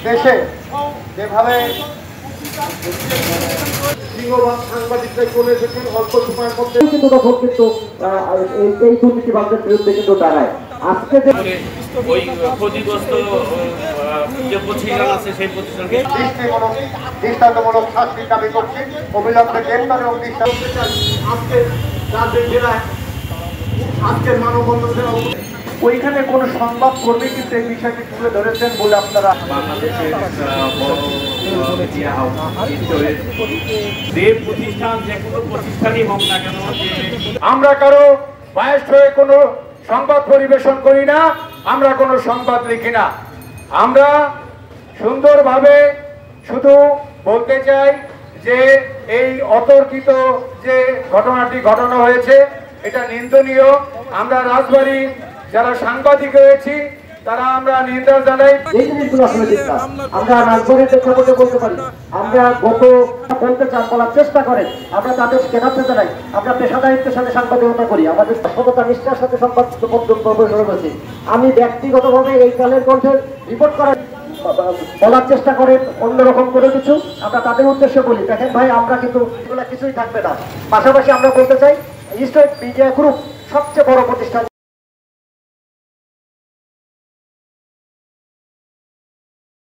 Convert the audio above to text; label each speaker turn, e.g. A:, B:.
A: দেশে যেভাবে সাংবাদিকরা চলে এসেছেন অল্প সময়ের মধ্যে কিন্তু তখন কিন্তু এই দুর্নীতিবাদদের বিরুদ্ধে কিন্তু দাঁড়ায়। আজকে যে
B: ওই ক্ষতিগ্রস্ত যে প্রতিষ্ঠান আছে সেই প্রতিষ্ঠানকে
A: দৃষ্টান্তমূলক শাস্তি দাবি করছি, অবিলম্বে গ্রেপ্তার এবং আজকে রাজশাহী জেলায় আজকের মানববন্ধন ওইখানে কোনো সংবাদ কর্মী কিন্তু এই বিষয়টি তুলে ধরেছেন বলে আপনারা আমরা কারো বায়াস হয়ে কোনো সংবাদ পরিবেশন করি না, আমরা কোনো সংবাদ লিখি না। আমরা সুন্দরভাবে শুধু বলতে চাই যে এই অতর্কিত যে ঘটনাটি ঘটানো হয়েছে এটা নিন্দনীয়। আমরা রাজবাড়ী যারা সাংবাদিক রয়েছি তারা আমরা নিন্দা জানাই। এই জিনিসগুলো আসলে ঠিক না। আমরা রাজবাড়ির প্রেক্ষাপটে বলতে পারি, আমরা গত বলতে চান বলার চেষ্টা করেন, আমরা তাদের কেনাতে জানাই, আমরা পেশাদারিত্বের সাথে সাংবাদিকতা করি, আমাদের সততা নিষ্ঠার সাথে সংবাদ পরিবেশন করছি। আমি ব্যক্তিগতভাবে এই কালের কণ্ঠে রিপোর্ট করার বলার চেষ্টা করেন অন্যরকম করে কিছু, আমরা তাদের উদ্দেশ্যে বলি দেখেন ভাই আমরা কিন্তু এগুলো কিছুই থাকবে না। পাশাপাশি আমরা বলতে চাই ইস্ট ওয়েস্ট মিডিয়া গ্রুপ সবচেয়ে বড় প্রতিষ্ঠান।